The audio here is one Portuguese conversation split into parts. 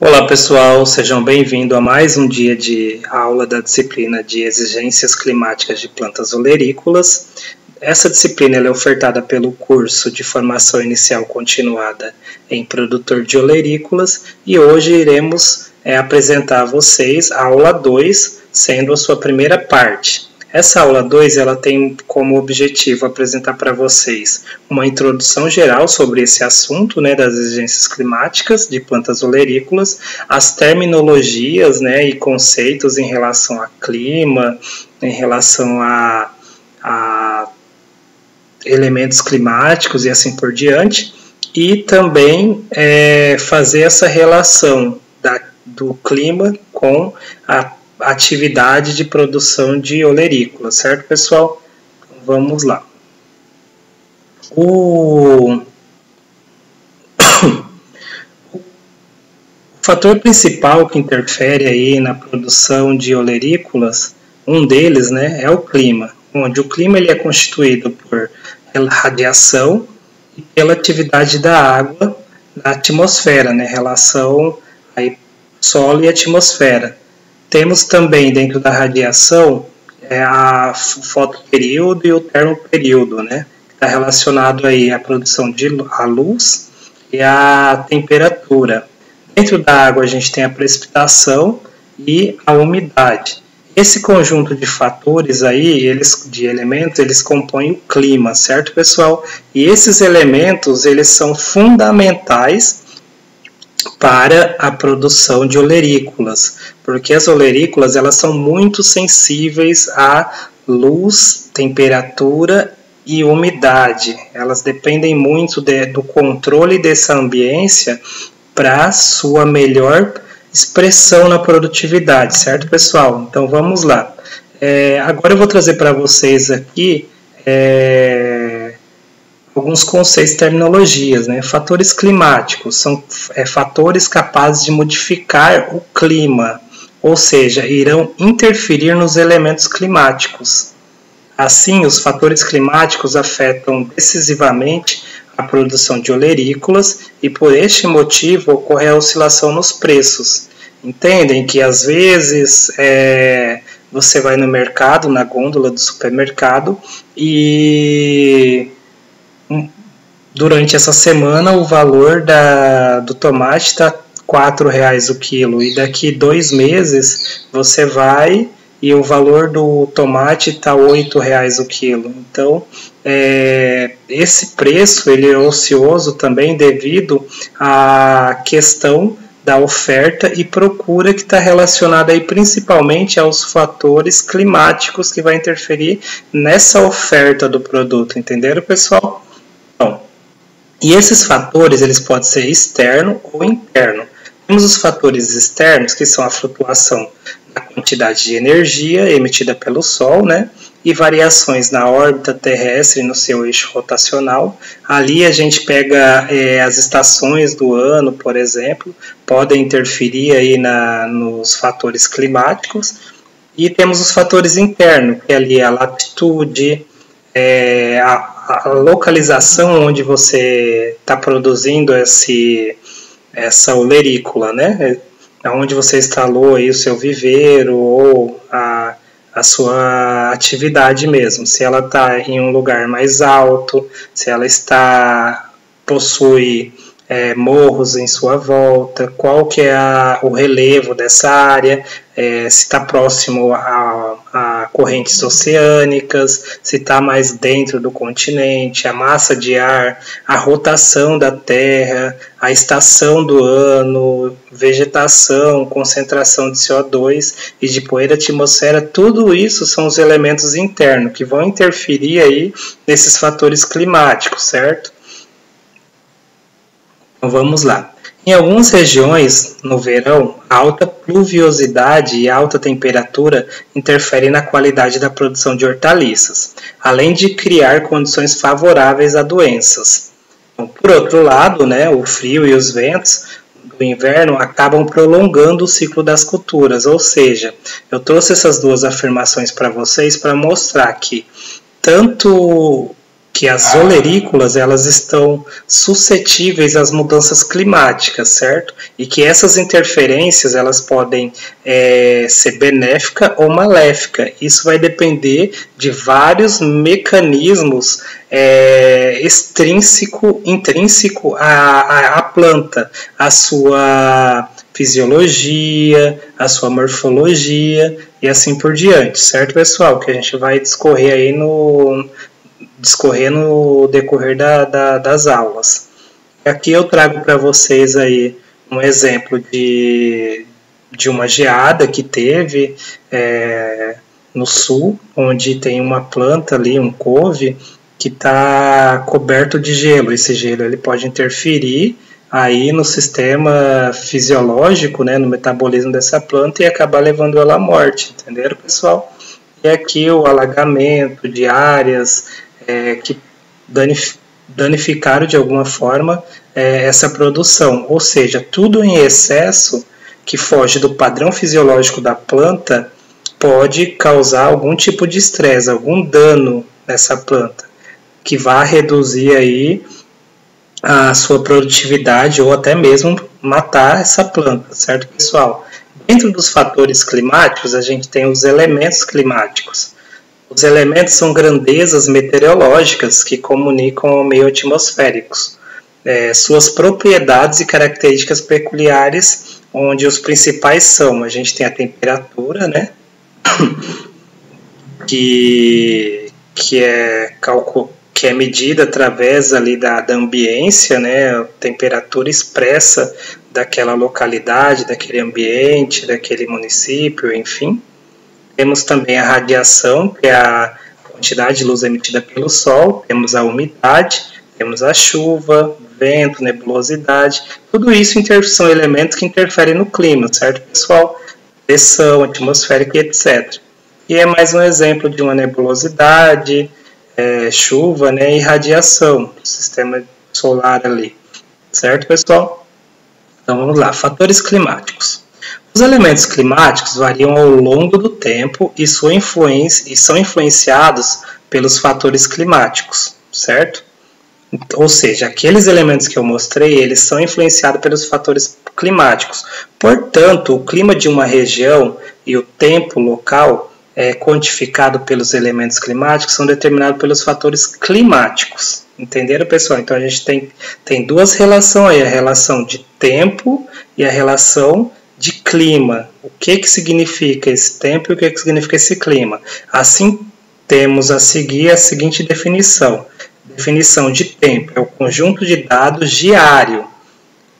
Olá pessoal, sejam bem-vindos a mais um dia de aula da disciplina de Exigências Climáticas de Plantas Olerícolas. Essa disciplina é ofertada pelo curso de Formação Inicial Continuada em Produtor de Olerícolas e hoje iremos apresentar a vocês a aula 2, sendo a sua primeira parte. Essa aula 2 ela tem como objetivo apresentar para vocês uma introdução geral sobre esse assunto, das exigências climáticas de plantas olerícolas, as terminologias e conceitos em relação a clima, em relação a elementos climáticos e assim por diante, e também fazer essa relação do clima com a atividade de produção de olerícolas, certo, pessoal? Então, vamos lá. O fator principal que interfere aí na produção de olerícolas, um deles, é o clima, onde o clima ele é constituído por radiação e pela atividade da água na atmosfera, relação aí solo e atmosfera. Temos também dentro da radiação o fotoperíodo e o termoperíodo, que está relacionado aí à produção de luz e à temperatura. Dentro da água a gente tem a precipitação e a umidade. Esse conjunto de fatores aí, de elementos, eles compõem o clima, certo, pessoal? E esses elementos, eles são fundamentais para a produção de olerícolas, porque as olerícolas elas são muito sensíveis à luz, temperatura e umidade. Elas dependem muito do controle dessa ambiência para sua melhor expressão na produtividade, certo, pessoal? Então vamos lá. Agora eu vou trazer para vocês aqui alguns conceitos e terminologias. Fatores climáticos são fatores capazes de modificar o clima, ou seja, irão interferir nos elementos climáticos. Assim, os fatores climáticos afetam decisivamente a produção de olerícolas e por este motivo ocorre a oscilação nos preços. Entendem que às vezes você vai no mercado, na gôndola do supermercado e durante essa semana o valor do tomate está R$4 o quilo e daqui 2 meses você vai e o valor do tomate está R$8 o quilo. Então esse preço ele é ocioso também devido à questão da oferta e procura que está relacionada aí principalmente aos fatores climáticos que vai interferir nessa oferta do produto, entenderam, pessoal? Então, e esses fatores eles podem ser externo ou interno. Temos os fatores externos, que são a flutuação da quantidade de energia emitida pelo Sol, e variações na órbita terrestre no seu eixo rotacional. Ali a gente pega as estações do ano, por exemplo, podem interferir aí nos fatores climáticos. E temos os fatores internos, que ali é a latitude, a localização onde você está produzindo essa olerícola, onde você instalou aí o seu viveiro ou a sua atividade mesmo, se ela está em um lugar mais alto, se ela possui morros em sua volta, qual que é o relevo dessa área, se está próximo a correntes oceânicas, se está mais dentro do continente, a massa de ar, a rotação da Terra, a estação do ano, vegetação, concentração de CO2 e de poeira atmosfera, tudo isso são os elementos internos que vão interferir aí nesses fatores climáticos, certo? Então vamos lá. Em algumas regiões, no verão, a alta pluviosidade e alta temperatura interferem na qualidade da produção de hortaliças, além de criar condições favoráveis a doenças. Então, por outro lado, o frio e os ventos do inverno acabam prolongando o ciclo das culturas, ou seja, eu trouxe essas duas afirmações para vocês para mostrar que tanto que as olerícolas elas estão suscetíveis às mudanças climáticas, certo? E que essas interferências elas podem ser benéfica ou maléfica. Isso vai depender de vários mecanismos intrínseco à planta, a sua fisiologia, a sua morfologia e assim por diante, certo, pessoal? Que a gente vai discorrer aí no decorrer das aulas. Aqui eu trago para vocês aí um exemplo de uma geada que teve no sul, onde tem uma planta ali, um couve, que está coberto de gelo. Esse gelo ele pode interferir aí no sistema fisiológico, né, no metabolismo dessa planta e acabar levando ela à morte, entenderam, pessoal? E aqui o alagamento de áreas que danificaram de alguma forma essa produção, ou seja, tudo em excesso que foge do padrão fisiológico da planta pode causar algum tipo de estresse, algum dano nessa planta, que vai reduzir aí a sua produtividade ou até mesmo matar essa planta, certo, pessoal? Dentro dos fatores climáticos, a gente tem os elementos climáticos. Os elementos são grandezas meteorológicas que comunicam ao meio atmosférico. Suas propriedades e características peculiares, onde os principais são, a gente tem a temperatura, né, que é medida através ali da ambiência, né, a temperatura expressa daquela localidade, daquele ambiente, daquele município, enfim. Temos também a radiação, que é a quantidade de luz emitida pelo Sol, temos a umidade, temos a chuva, vento, nebulosidade, tudo isso são elementos que interferem no clima, certo, pessoal? Pressão atmosférica e etc. E é mais um exemplo de uma nebulosidade, chuva, né, e radiação do sistema solar ali, certo, pessoal? Então vamos lá, fatores climáticos. Os elementos climáticos variam ao longo do tempo e são influenciados pelos fatores climáticos, certo? Ou seja, aqueles elementos que eu mostrei, eles são influenciados pelos fatores climáticos. Portanto, o clima de uma região e o tempo local quantificado pelos elementos climáticos são determinados pelos fatores climáticos. Entenderam, pessoal? Então a gente tem duas relações aí, a relação de tempo e a relação de clima. O que significa esse tempo e o que significa esse clima? Assim, temos a seguir a seguinte definição. Definição de tempo é o conjunto de dados diário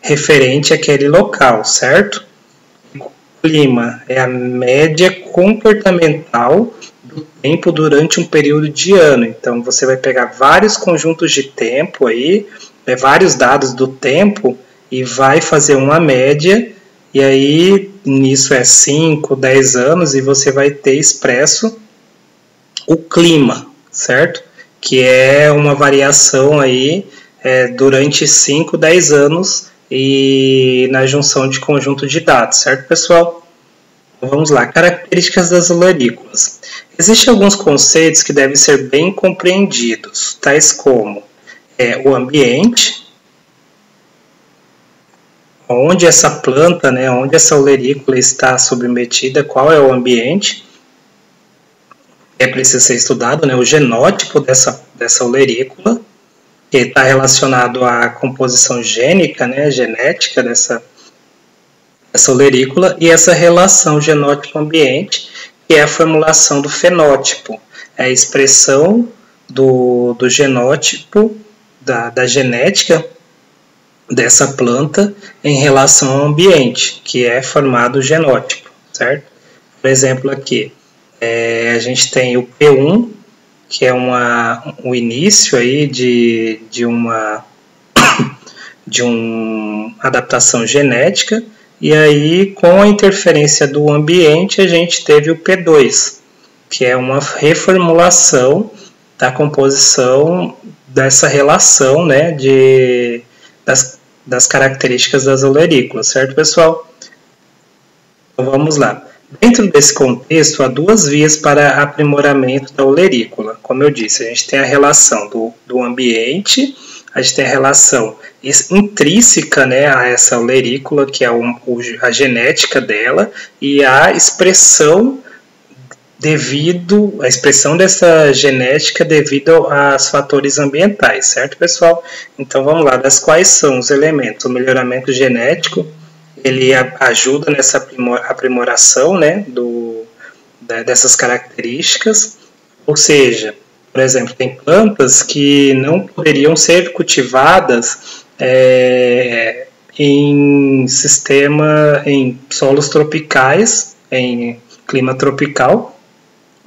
referente àquele local, certo? O clima é a média comportamental do tempo durante um período de ano. Então, você vai pegar vários conjuntos de tempo aí, vários dados do tempo e vai fazer uma média. E aí, nisso 5, 10 anos, e você vai ter expresso o clima, certo? Que é uma variação aí durante 5, 10 anos e na junção de conjunto de dados, certo, pessoal? Então, vamos lá, características das olerícolas. Existem alguns conceitos que devem ser bem compreendidos, tais como o ambiente, onde essa planta, né, onde essa olerícola está submetida, qual é o ambiente, precisa ser estudado, né, o genótipo dessa olerícola, que está relacionado à composição gênica, né, genética dessa olerícola, e essa relação genótipo-ambiente, que é a formulação do fenótipo, é a expressão do genótipo, da genética dessa planta em relação ao ambiente, que é formado o genótipo, certo? Por exemplo, aqui, a gente tem o P1, que é o início aí de uma adaptação genética, e aí com a interferência do ambiente a gente teve o P2, que é uma reformulação da composição dessa relação, né, das características das olerícolas, certo, pessoal? Então vamos lá. Dentro desse contexto, há duas vias para aprimoramento da olerícola. Como eu disse, a gente tem a relação do ambiente, a gente tem a relação intrínseca, né, a essa olerícola, que é a genética dela, e a expressão dessa genética devido aos fatores ambientais, certo, pessoal? Então vamos lá, quais são os elementos? O melhoramento genético, ele ajuda nessa aprimoração, né, dessas características, ou seja, por exemplo, tem plantas que não poderiam ser cultivadas em solos tropicais, em clima tropical,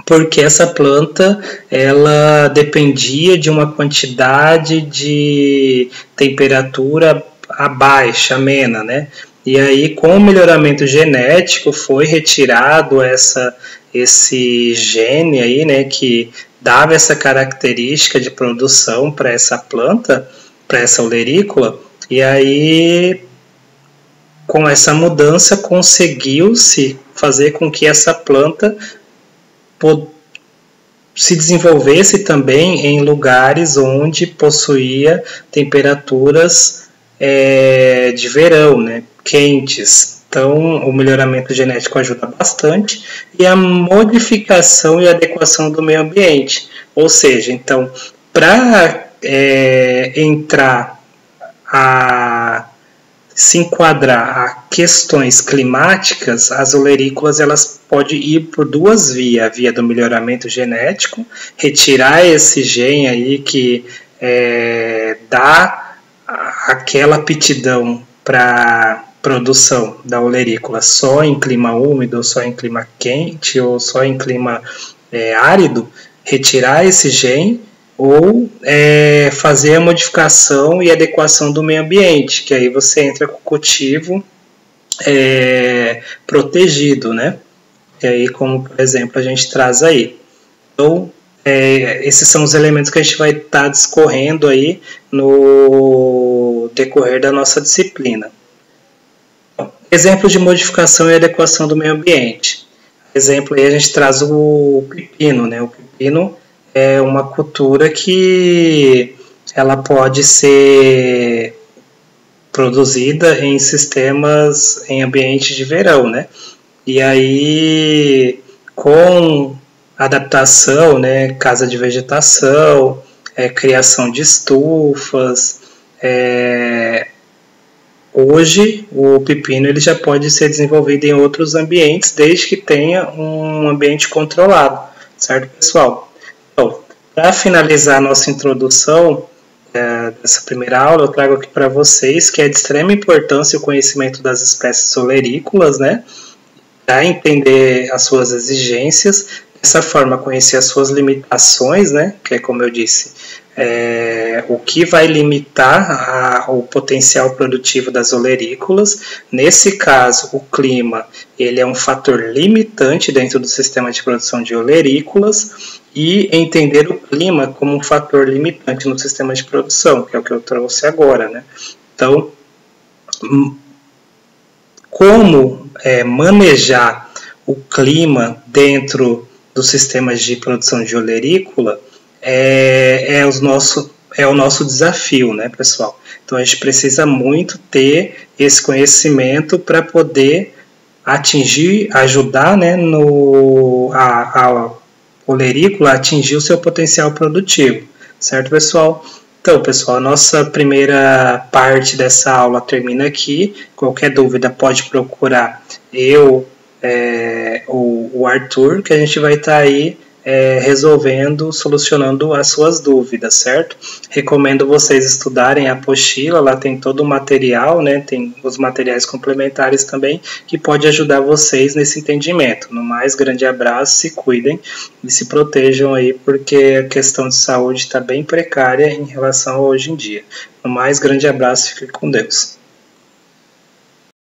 porque essa planta ela dependia de uma quantidade de temperatura baixa, amena, né? E aí, com o melhoramento genético, foi retirado esse gene aí, né, que dava essa característica de produção para essa planta, para essa olerícola, e aí, com essa mudança, conseguiu-se fazer com que essa planta se desenvolvesse também em lugares onde possuía temperaturas de verão, né, quentes. Então, o melhoramento genético ajuda bastante, e a modificação e adequação do meio ambiente. Ou seja, então, para se enquadrar a questões climáticas, as olerícolas elas podem ir por duas vias: a via do melhoramento genético, retirar esse gene aí que dá aquela aptidão para produção da olerícola só em clima úmido, só em clima quente ou só em clima árido, retirar esse gene, ou fazer a modificação e adequação do meio ambiente, que aí você entra com o cultivo protegido, né? E aí, como por exemplo a gente traz aí. Então, esses são os elementos que a gente vai estar discorrendo aí no decorrer da nossa disciplina. Exemplo de modificação e adequação do meio ambiente. Exemplo aí a gente traz o pepino, né? O pepino é uma cultura que ela pode ser produzida em ambientes de verão, né? E aí, com adaptação, né, casa de vegetação, criação de estufas, hoje o pepino ele já pode ser desenvolvido em outros ambientes, desde que tenha um ambiente controlado, certo, pessoal? Então, para finalizar a nossa introdução dessa primeira aula, eu trago aqui para vocês que é de extrema importância o conhecimento das espécies olerícolas, né, para entender as suas exigências, dessa forma conhecer as suas limitações, né, que é como eu disse, o que vai limitar o potencial produtivo das olerícolas. Nesse caso, o clima ele é um fator limitante dentro do sistema de produção de olerícolas, e entender o clima como um fator limitante no sistema de produção, que é o que eu trouxe agora, né? Então, como manejar o clima dentro dos sistemas de produção de olerícola é o nosso desafio, né, pessoal? Então a gente precisa muito ter esse conhecimento para poder ajudar, né, a olerícola a atingir o seu potencial produtivo, certo, pessoal? Então, pessoal, a nossa primeira parte dessa aula termina aqui. Qualquer dúvida pode procurar eu ou o Arthur, que a gente vai estar aí solucionando as suas dúvidas, certo? Recomendo vocês estudarem a apostila, lá tem todo o material, né? Tem os materiais complementares também, que pode ajudar vocês nesse entendimento. No mais, grande abraço, se cuidem e se protejam aí, porque a questão de saúde está bem precária em relação a hoje em dia. No mais, grande abraço, fique com Deus.